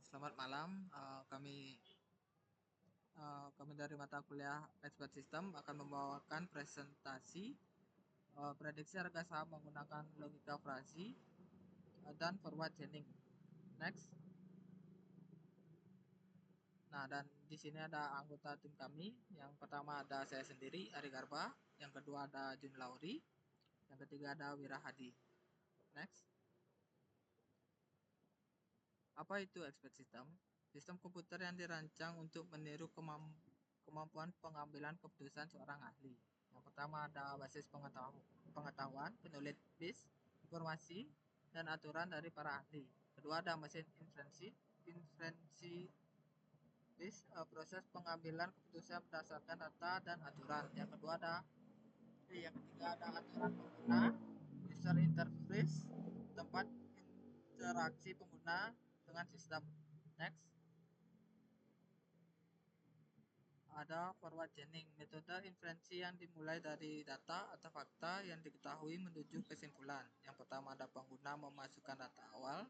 Selamat malam. Kami dari mata kuliah Expert System akan membawakan presentasi prediksi harga saham menggunakan logika frasi dan forward chaining. Next. Nah, dan di sini ada anggota tim kami. Yang pertama ada saya sendiri, Ari Garba. Yang kedua ada Jun Lauri. Yang ketiga ada Wira Hadi. Next. Apa itu Expert System? Sistem komputer yang dirancang untuk meniru kemampuan pengambilan keputusan seorang ahli. Yang pertama ada basis pengetahuan, penulis bis, informasi, dan aturan dari para ahli. Kedua ada mesin inferensi bis, proses pengambilan keputusan berdasarkan data dan aturan. Yang ketiga ada aturan pengguna, user interface, tempat interaksi pengguna dengan sistem. Next. Ada forward chaining, metode inferensi yang dimulai dari data atau fakta yang diketahui menuju kesimpulan. Yang pertama ada pengguna memasukkan data awal.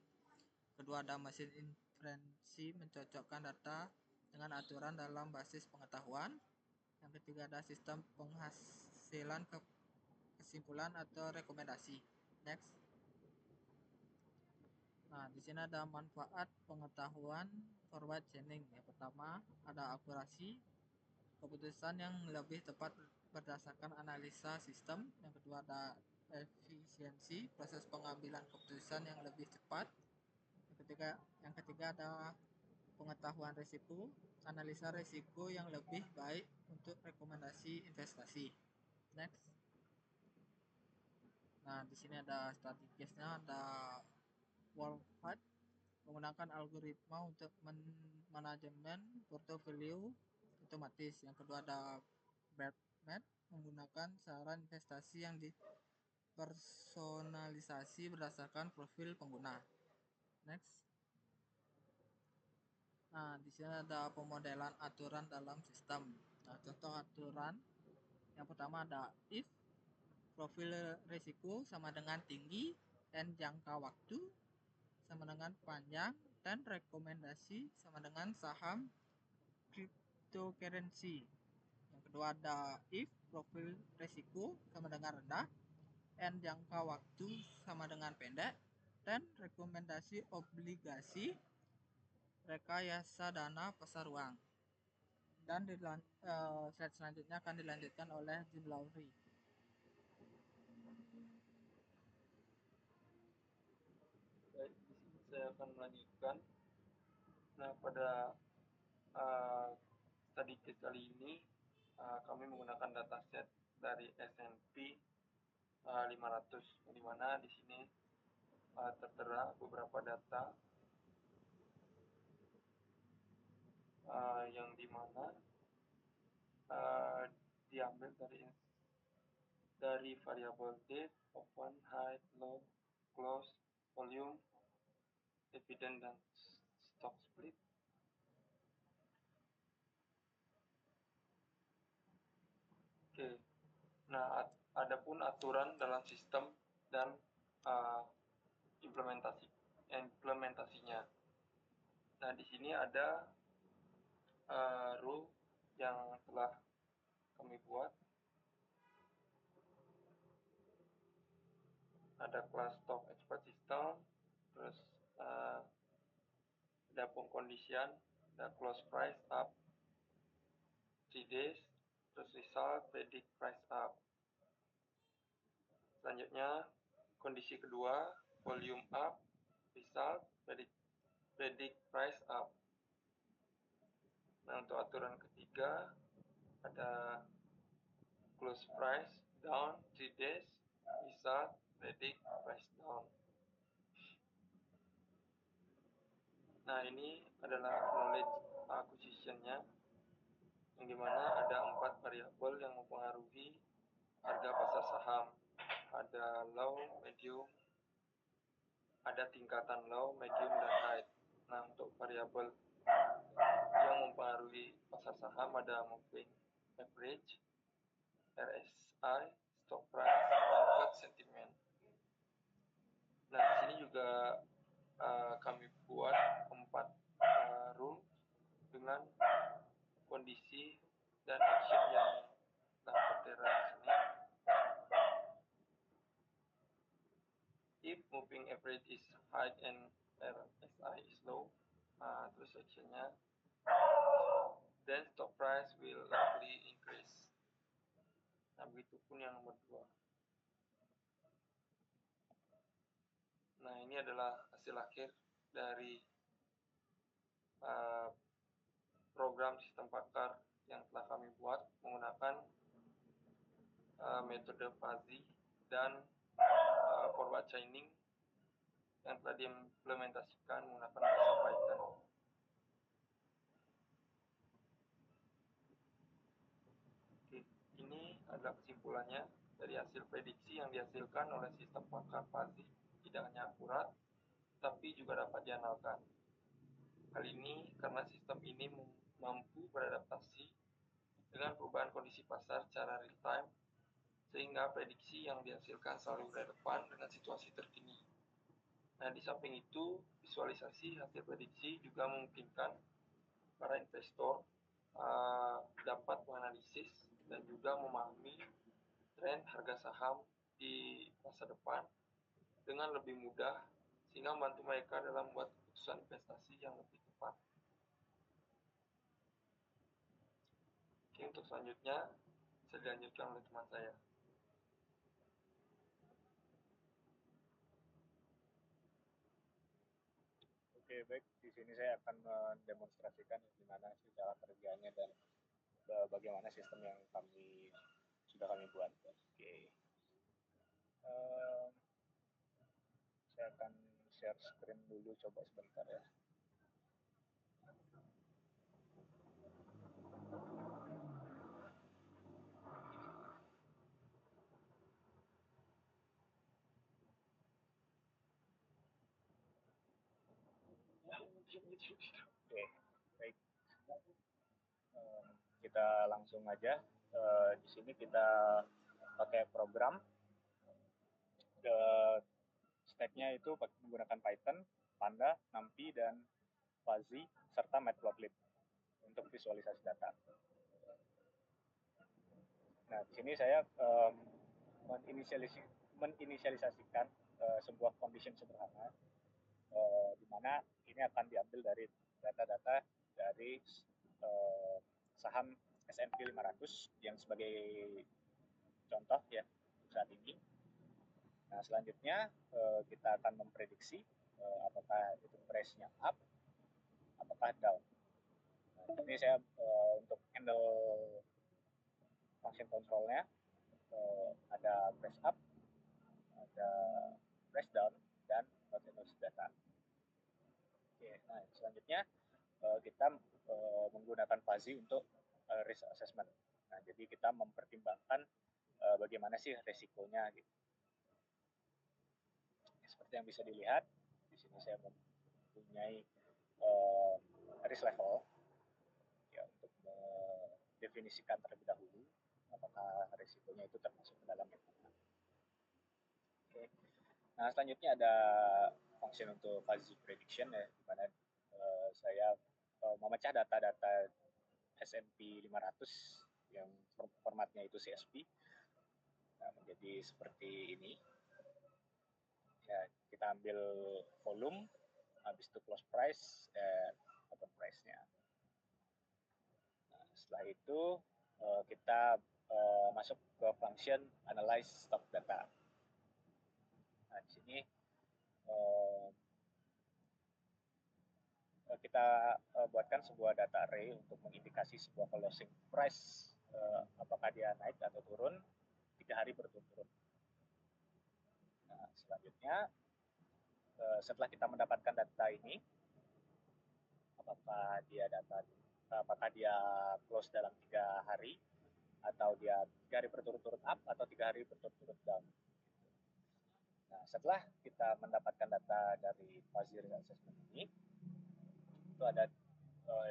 Kedua ada mesin inferensi mencocokkan data dengan aturan dalam basis pengetahuan. Yang ketiga ada sistem penghasilan kesimpulan atau rekomendasi. Next. Nah, di sini ada manfaat pengetahuan forward chaining. Yang pertama ada akurasi, keputusan yang lebih tepat berdasarkan analisa sistem. Yang kedua ada efisiensi, proses pengambilan keputusan yang lebih cepat. Yang ketiga ada pengetahuan risiko, analisa risiko yang lebih baik untuk rekomendasi investasi. Next. Nah, di sini ada strategisnya, ada Wolfhard menggunakan algoritma untuk manajemen portofolio otomatis. Yang kedua ada Bertmet menggunakan saran investasi yang dipersonalisasi berdasarkan profil pengguna. Next. Nah, di sini ada pemodelan aturan dalam sistem. Nah, contoh aturan yang pertama ada if profil risiko sama dengan tinggi dan jangka waktu sama dengan panjang dan rekomendasi sama dengan saham cryptocurrency. Yang kedua ada if profil risiko sama dengan rendah and jangka waktu sama dengan pendek dan rekomendasi obligasi rekayasa dana pasar uang. Dan slide selanjutnya akan dilanjutkan oleh Jim Lowry. Baik, di sini saya akan melanjutkan. Nah, pada study case kali ini kami menggunakan dataset dari S&P 500, di mana di sini tertera beberapa data yang dimana diambil dari variabel date, open, high, low, close, volume, dividend, dan stock split. Oke, nah adapun aturan dalam sistem dan implementasinya. Nah, di sini ada rule yang telah kami buat. Ada kelas stock expert system, terus ada pengkondisian, ada close price up 3 days, terus result predict price up. Selanjutnya kondisi kedua volume up, result predict price up. Nah, untuk aturan ketiga ada close price down 3 days, result predict price down. Nah, ini adalah knowledge acquisition-nya, yang dimana ada 4 variabel yang mempengaruhi harga pasar saham. Ada low, medium, ada tingkatan low, medium, dan high. Nah, untuk variabel yang mempengaruhi pasar saham ada moving average, RSI, stock price, market sentiment. Nah, di sini juga kami buat 4 dengan kondisi dan action yang telah tertera di sini. If moving average is high and RSI is low, terus actionnya, then stock price will likely increase. Nah, begitu pun yang nomor 2. Nah, ini adalah hasil akhir dari program sistem pakar yang telah kami buat menggunakan metode fuzzy dan forward chaining yang telah diimplementasikan menggunakan bahasa Python. Oke, ini adalah kesimpulannya dari hasil prediksi yang dihasilkan oleh sistem pakar fuzzy. Tidak hanya akurat, tapi juga dapat diandalkan. Hal ini karena sistem ini mampu beradaptasi dengan perubahan kondisi pasar secara real time, sehingga prediksi yang dihasilkan selalu relevan dengan situasi terkini. Nah, di samping itu, visualisasi hasil prediksi juga memungkinkan para investor dapat menganalisis dan juga memahami tren harga saham di masa depan dengan lebih mudah, sehingga membantu mereka dalam membuat keputusan investasi yang lebih tepat. Oke, untuk selanjutnya bisa dilanjutkan oleh teman saya. Oke, baik. Di sini saya akan mendemonstrasikan gimana sih cara kerjanya dan bagaimana sistem yang sudah kami buat. Oke. Saya akan share screen dulu, coba sebentar ya. Oke, baik. Kita langsung aja. Di sini kita pakai program. Stacknya itu menggunakan Python, Panda, NumPy, dan Fuzzy, serta Matplotlib untuk visualisasi data. Nah, di sini saya menginisialisasikan sebuah condition sederhana, di mana ini akan diambil dari data-data dari saham S&P 500 yang sebagai contoh ya saat ini. Nah, selanjutnya kita akan memprediksi apakah itu price-nya up, apakah down. Nah, ini saya untuk handle function control-nya ada price up, ada price down, dan continuous data. Oke, nah selanjutnya kita menggunakan fuzzy untuk risk assessment. Nah, jadi kita mempertimbangkan bagaimana sih resikonya gitu. Seperti yang bisa dilihat, di sini saya mempunyai risk level ya, untuk mendefinisikan terlebih dahulu apakah risikonya itu termasuk ke dalam yang mana. Oke. Nah, selanjutnya ada function untuk fuzzy prediction ya, di mana saya memecah data-data S&P 500 yang formatnya itu CSV menjadi seperti ini. Ya, kita ambil volume, habis itu close price, open price-nya. Nah, setelah itu kita masuk ke function analyze stock data. Nah, di sini kita buatkan sebuah data array untuk mengindikasi sebuah closing price, apakah dia naik atau turun 3 hari berturut-turut. Nah, selanjutnya setelah kita mendapatkan data ini, apakah dia close dalam 3 hari, atau dia 3 hari berturut-turut up, atau 3 hari berturut-turut down. Nah, setelah kita mendapatkan data dari fuzzy risk assessment ini, itu ada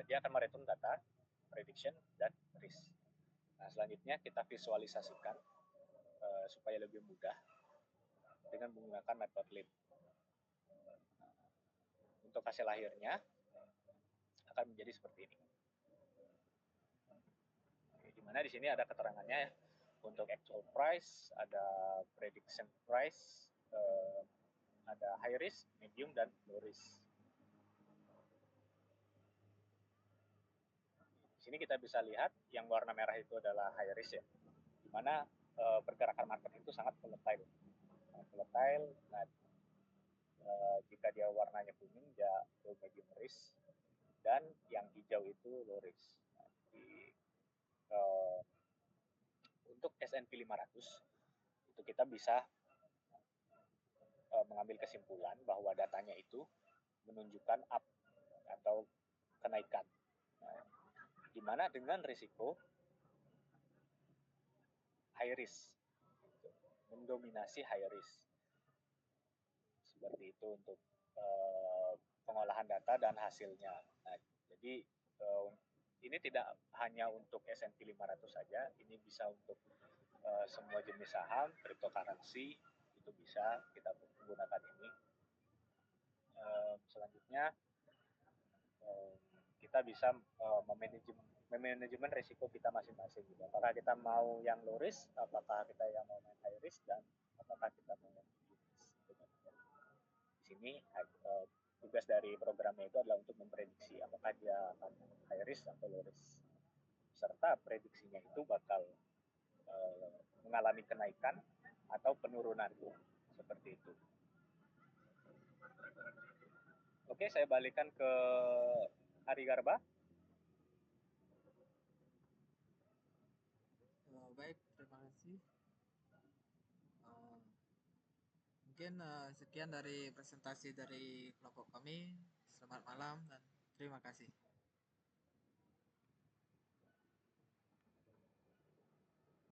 dia akan mereturn data prediction dan risk. Nah, selanjutnya kita visualisasikan supaya lebih mudah dengan menggunakan Matplotlib. Untuk hasil akhirnya akan menjadi seperti ini. Mana di sini ada keterangannya untuk actual price, ada prediction price, ada high risk, medium, dan low risk. Di sini kita bisa lihat yang warna merah itu adalah high risk ya, di mana pergerakan market itu sangat volatile. Nah, jika dia warnanya kuning, dia low medium risk, dan yang hijau itu low risk. Nah, untuk S&P 500 itu kita bisa mengambil kesimpulan bahwa datanya itu menunjukkan up atau kenaikan. Nah, di mana dengan risiko high risk, mendominasi high risk. Seperti itu untuk pengolahan data dan hasilnya. Nah, jadi ini tidak hanya untuk S&P 500 saja, ini bisa untuk semua jenis saham, cryptocurrency, itu bisa kita gunakan ini. Selanjutnya kita bisa memanajemen risiko kita masing-masing. Gitu. Apakah kita mau yang low risk, apakah kita yang mau main high risk, dan apakah kita mau yang medium risk. Di sini tugas dari programnya itu adalah untuk memprediksi apakah dia akan high risk atau low risk, serta prediksinya itu bakal mengalami kenaikan atau penurunan, seperti itu. Oke, saya balikan ke Ari Garba. Baik, terima kasih. Mungkin sekian dari presentasi dari kelompok kami. Selamat malam dan terima kasih.